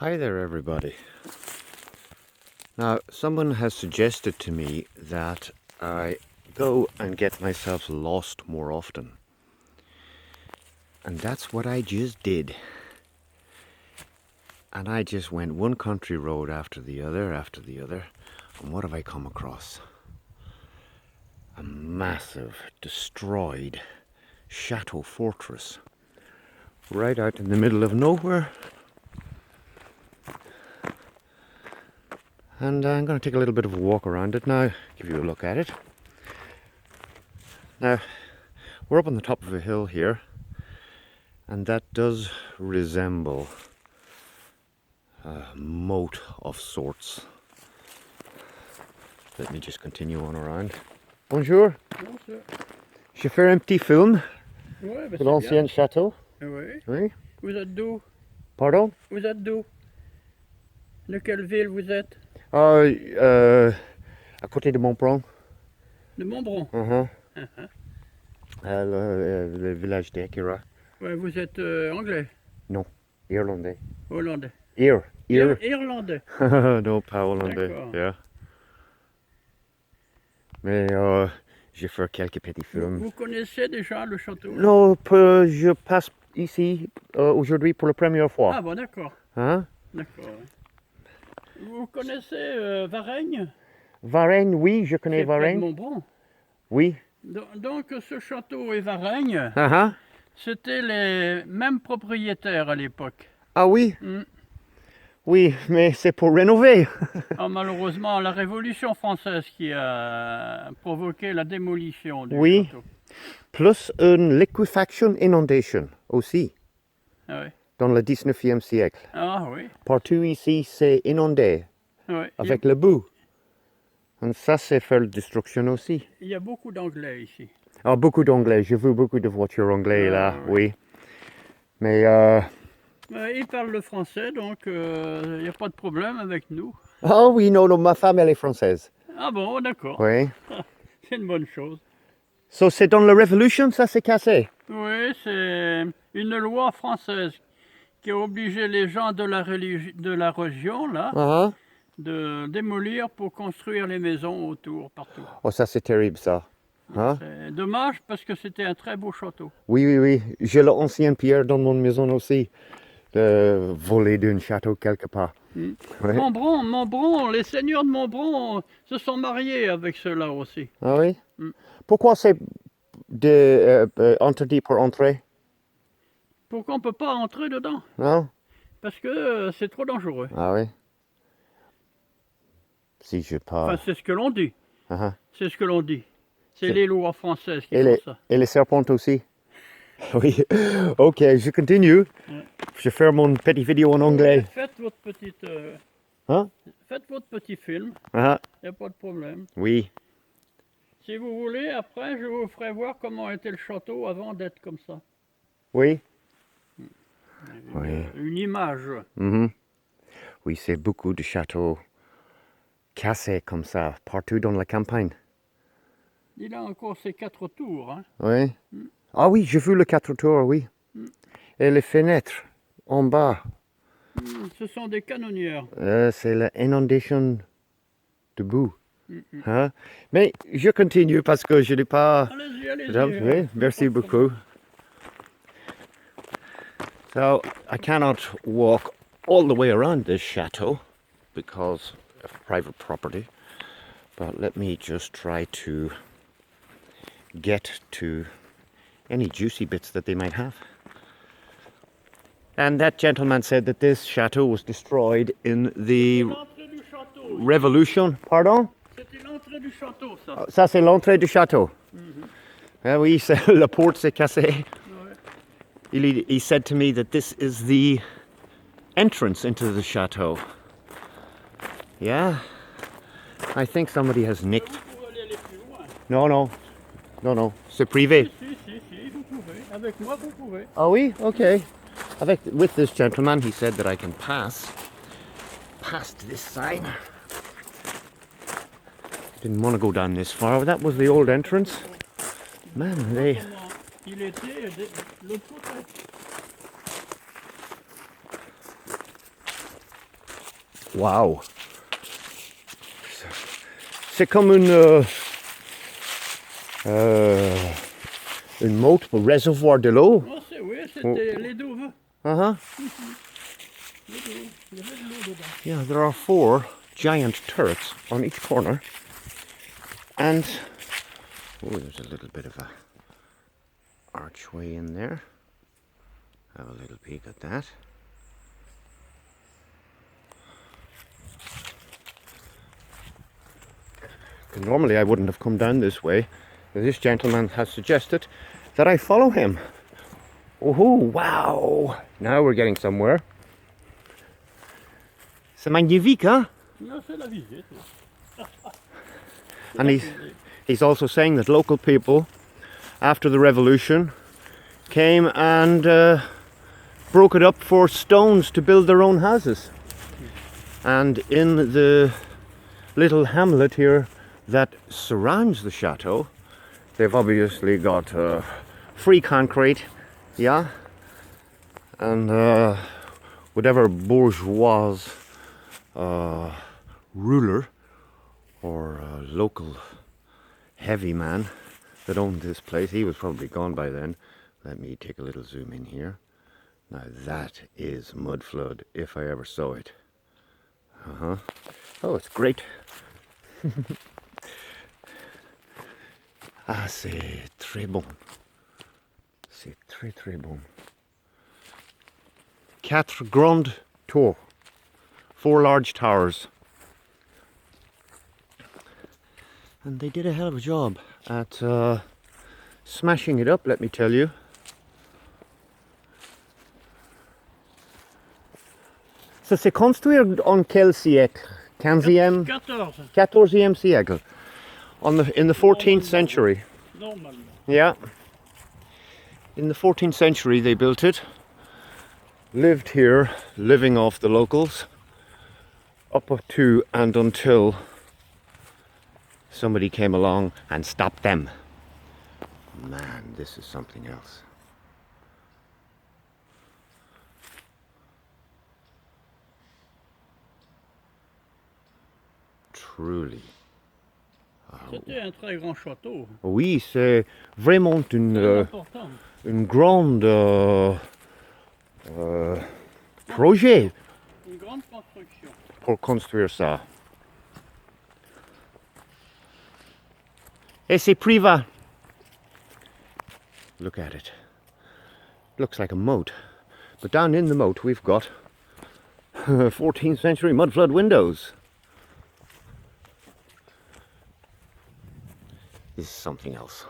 Hi there everybody. Now someone has suggested to me that I go and get myself lost more often. And that's what I just did. And I just went one country road after the other. And what have I come across? A massive, destroyed chateau fortress. Right out in the middle of nowhere. And I'm going to take a little bit of a walk around it now, give you a look at it. Now, we're up on the top of a hill here, and that does resemble a moat of sorts. Let me just continue on around. Bonjour. Bonjour. Je fais un petit film Ouais, de l'ancien château. Oui. Oui. Vous êtes d'où? Pardon? Vous êtes d'où? De quelle ville vous êtes? À côté de Montbron. De Montbron. Le village d'Ekira. Ouais, vous êtes anglais? Non, irlandais. Hollandais? Irlandais. Non, pas hollandais. D'accord. Yeah. Mais j'ai fait quelques petits films. Vous connaissez déjà le château? Non, je passe ici aujourd'hui pour la première fois. Ah bon, d'accord. Hein? D'accord. Vous connaissez Varennes? Varennes, oui, je connais C'est près de Varennes. Montbron. Oui. Donc ce château et Varennes, Uh-huh. c'était les mêmes propriétaires à l'époque. Ah oui? Mm. Oui, mais c'est pour rénover. Ah, malheureusement, la Révolution française qui a provoqué la démolition du Oui. château. Plus une liquefaction inondation aussi, Ah, oui. dans le 19e siècle. Ah oui. Partout ici, c'est inondé Oui. avec le boue. Et ça, c'est faire la destruction aussi. Il y a beaucoup d'anglais ici. Ah, beaucoup d'anglais. J'ai vu beaucoup de voitures anglaises là, oui. Mais Ils parlent le français, donc il n'y a pas de problème avec nous. ah oui, non, ma femme, elle est française. Ah bon, d'accord. Oui. C'est une bonne chose. So, c'est dans la Révolution, ça s'est cassé? Oui, c'est une loi française qui a obligé les gens de la région, là, Uh-huh. de démolir pour construire les maisons autour, partout. Oh, ça, c'est terrible, ça. Hein? C'est dommage parce que c'était un très beau château. Oui, oui, oui. J'ai l'ancienne pierre dans mon maison aussi. De voler d'un château quelque part. Mm. Oui. Montbron, les seigneurs de Montbron se sont mariés avec ceux-là aussi. Ah oui? Mm. Pourquoi c'est interdit pour entrer? Pourquoi on ne peut pas entrer dedans? Non? Parce que c'est trop dangereux. Ah oui? Si je pars. Enfin, c'est ce que l'on dit. Uh-huh. C'est ce que l'on dit. C'est les lois françaises qui Et font ça. Et les serpents aussi? Oui. Ok, je continue. Ouais. Je vais faire mon petit vidéo en anglais. Faites votre petite... Hein? Faites votre petit film. Uh-huh. Il n'y a pas de problème. Oui. Si vous voulez, après, je vous ferai voir comment était le château avant d'être comme ça. Oui? Oui. Une image. Mm-hmm. Oui, c'est beaucoup de châteaux cassés comme ça, partout dans la campagne. Il a encore ses 4 tours. Hein. Oui. Ah oui, j'ai vu le 4 tours, oui. Et les fenêtres en bas. Ce sont des canonnières. C'est l'inondation de boue. Hein? Mais je continue parce que je n'ai pas... Allez-y, allez-y. Oui, merci beaucoup. So, I cannot walk all the way around this chateau because of private property. But let me just try to get to any juicy bits that they might have. And that gentleman said that this chateau was destroyed in the Revolution. Pardon? C'était l'entrée du château, ça. Ça, c'est l'entrée du château. Ah oui, la porte s'est cassée. He said to me that this is the entrance into the chateau. Yeah, I think somebody has nicked. Non, c'est privé. Si, vous pouvez. Avec moi, vous pouvez. Ah oui, okay. With this gentleman, he said that I can pass past this sign. Didn't want to go down this far. That was the old entrance. Man, they... Il était de l'autre côté. Wow. C'est comme une motte, un réservoir de l'eau. Oh, oui, c'était les douves. Uh-huh. Les douves. Il y avait de l'eau dedans. Yeah, there are 4 giant turrets on each corner. And oh, there's a little bit of a archway in there. Have a little peek at that. Normally I wouldn't have come down this way. This gentleman has suggested that I follow him. Oh, wow! Now we're getting somewhere. C'est magnifique, hein? Non, c'est la visite. And he's also saying that local people, after the revolution, came and broke it up for stones to build their own houses. And in the little hamlet here that surrounds the chateau, they've obviously got free concrete, yeah, and whatever bourgeois ruler or local heavy man that owned this place, he was probably gone by then. Let me take a little zoom in here. Now that is Mudflood, if I ever saw it. Uh-huh. Oh, it's great. Ah, c'est très bon. C'est très très bon. 4 grandes tours. 4 large towers. And they did a hell of a job at smashing it up, let me tell you. Ça s'est construit en quel siècle? 15e? 14e siècle. In the 14th century. Normalement. Yeah. In the 14th century they built it. Lived here, living off the locals. Up to and until somebody came along and stopped them. Man, this is something else. Truly. C'était un très grand château. Oui, c'est vraiment une grande projet Une grande construction. pour construire ça. Et c'est privé. Look at it. Looks like a moat. But down in the moat we've got 14th century mudflood windows. This is something else.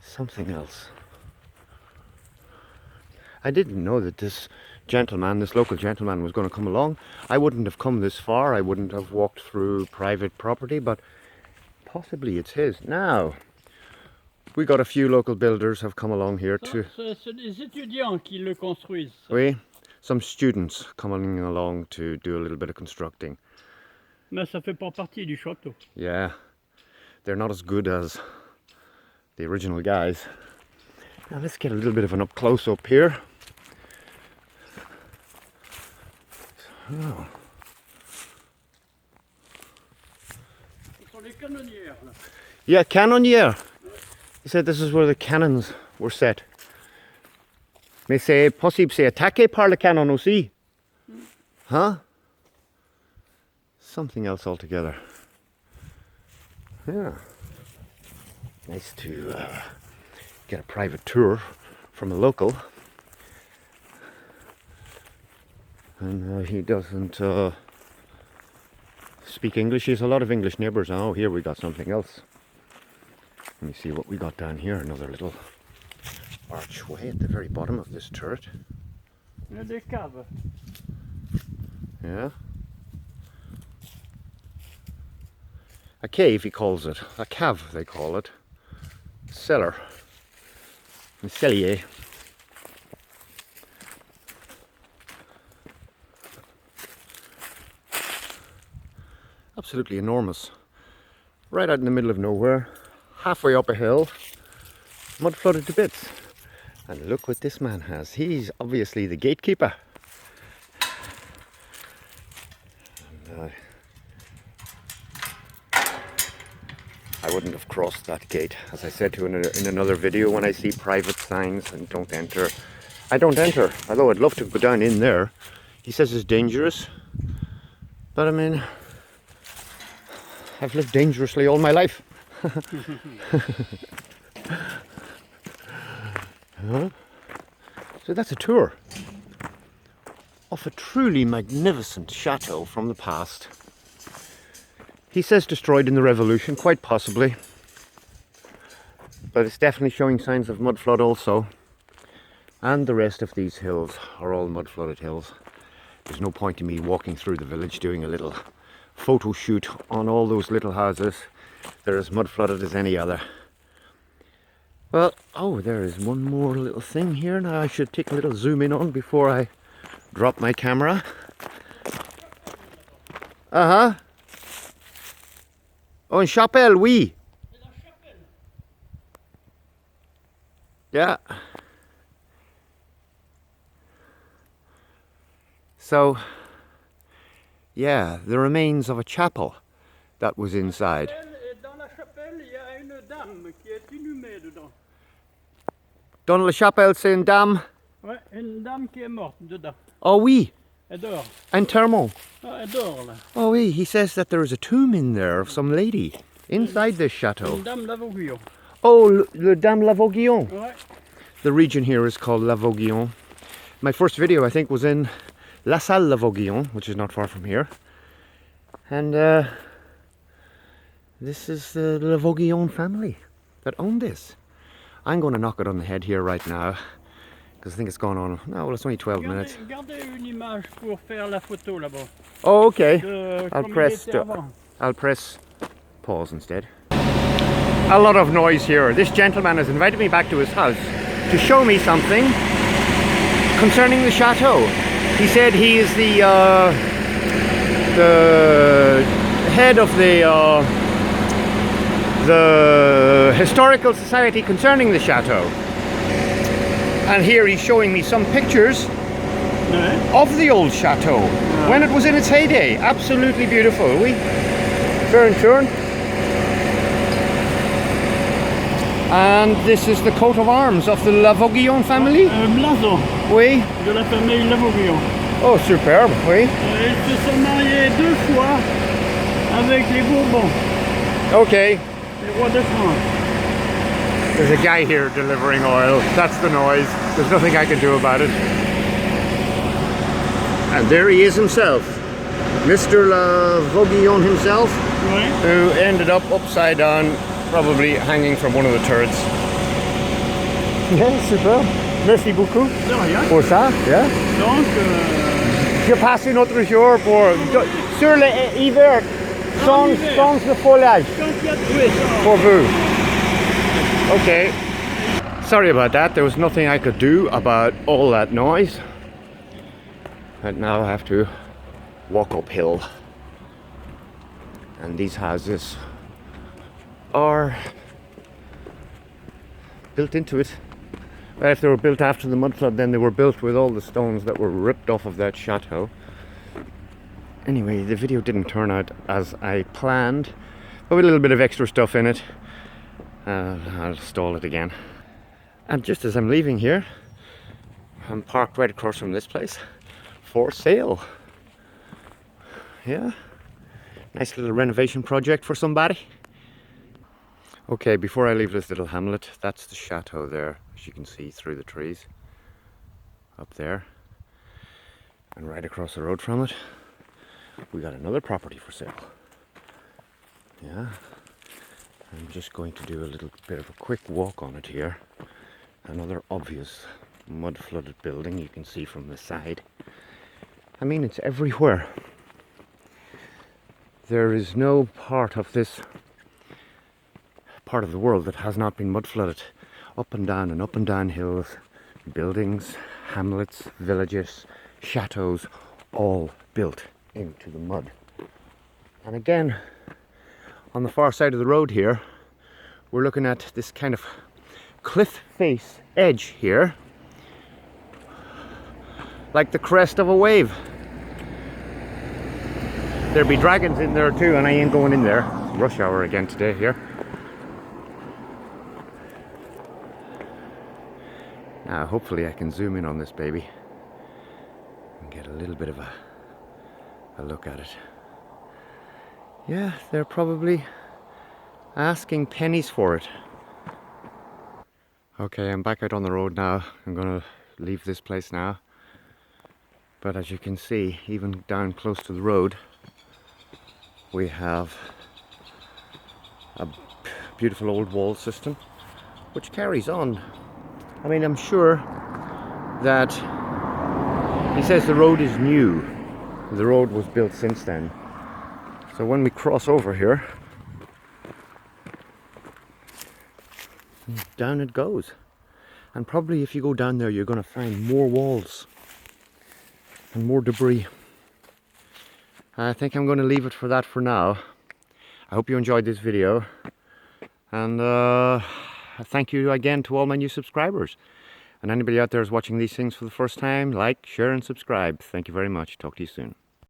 Something else. I didn't know that this gentleman, this local gentleman, was going to come along. I wouldn't have come this far. I wouldn't have walked through private property, but possibly it's his. Now, we got a few local builders have come along here too. C'est des étudiants qui le construisent. Oui, some students coming along to do a little bit of constructing. Mais ça fait pas partie du château. Yeah, they're not as good as the original guys. Now let's get a little bit of an up close up here. Oh. Ce sont les canonnières là. Yeah, canonnière. He said this is where the cannons were set. Mais c'est possible, c'est attaqué par le canon aussi. Huh? Something else altogether. Yeah. Nice to get a private tour from a local. And he doesn't speak English. He has a lot of English neighbours. Oh, here we got something else. Let me see what we got down here. Another little archway at the very bottom of this turret. Il y a des caves. Yeah. A cave, he calls it. A cave, they call it. Cellar. A cellier. Absolutely enormous. Right out in the middle of nowhere. Halfway up a hill. Mud flooded to bits. And look what this man has. He's obviously the gatekeeper. And, I wouldn't have crossed that gate. As I said to in another video, when I see private signs and don't enter, I don't enter. Although I'd love to go down in there. He says it's dangerous. But I mean, I've lived dangerously all my life. So that's a tour of a truly magnificent chateau from the past. He says destroyed in the revolution, quite possibly. But it's definitely showing signs of mud flood also. And the rest of these hills are all mud flooded hills. There's no point in me walking through the village doing a little photo shoot on all those little houses. They're as mud flooded as any other. Well, oh, there is one more little thing here. Now I should take a little zoom in on before I drop my camera. Uh-huh. Oh, une chapelle, oui. Yeah. So, yeah, the remains of a chapel that was inside. Dans la chapelle, c'est une dame. Ouais, une dame qui est morte dedans. Oh oui. Elle dort. Enterrement. Ah, elle dort là. Oh oui, he says that there is a tomb in there of some lady inside this chateau. Une dame Lavoguillon. Oh, le Dame Lavoguillon. Ouais. The region here is called Lavoguillon. My first video, I think, was in La Salle Lavoguillon, which is not far from here. And this is the Lavoguillon family that owned this. I'm going to knock it on the head here right now, because I think it's gone on. No, well, it's only 12 minutes. Gardez une image pour faire la photo là-bas. Oh, okay. Comme il était avant. I'll press pause instead. A lot of noise here. This gentleman has invited me back to his house to show me something concerning the chateau. He said he is the head of the historical society concerning the chateau. And here he's showing me some pictures of the old chateau when it was in its heyday. Absolutely beautiful. Oui. Turn. And this is the coat of arms of the Lavoguillon family. Blason. Oui. De la famille Lavoguillon. Oh, superbe, oui. Ils se sont mariés 2 fois avec les Bourbons, Okay. les rois de France. There's a guy here delivering oil. That's the noise. There's nothing I can do about it. And there he is himself. Mr. Lavoguillon himself, Oui. who ended up upside down, probably hanging from one of the turrets. Yeah, superbe. Merci beaucoup De rien. pour ça. Yeah. Donc, Je passe une autre jour sur l'hiver, sans le foliage. quand il y a oui, ça. For vous. Okay. Sorry about that. There was nothing I could do about all that noise. And now I have to walk uphill. And these houses are built into it. Well, if they were built after the mud flood, then they were built with all the stones that were ripped off of that chateau. Anyway, the video didn't turn out as I planned, but with a little bit of extra stuff in it. I'll stall it again. And just as I'm leaving here, I'm parked right across from this place for sale. Yeah, nice little renovation project for somebody. Okay, before I leave this little hamlet, that's the chateau there, as you can see through the trees up there. And right across the road from it, we got another property for sale. Yeah, I'm just going to do a little bit of a quick walk on it here. Another obvious mud flooded building you can see from the side. I mean, it's everywhere. There is no part of this part of the world that has not been mud flooded. Up and down hills, buildings, hamlets, villages, chateaus, all built into the mud. And again, on the far side of the road here, we're looking at this kind of cliff face edge here, like the crest of a wave. There'll be dragons in there too, and I ain't going in there. It's rush hour again today here. Now hopefully I can zoom in on this baby and get a little bit of a look at it. Yeah, they're probably asking pennies for it. Okay, I'm back out on the road now. I'm gonna leave this place now. But as you can see, even down close to the road, we have a beautiful old wall system which carries on. I mean, I'm sure that he says the road is new. The road was built since then. So when we cross over here, down it goes. And probably if you go down there, you're going to find more walls and more debris. I think I'm going to leave it for that for now. I hope you enjoyed this video, and thank you again to all my new subscribers. And anybody out there who's watching these things for the first time, like, share and subscribe. Thank you very much. Talk to you soon.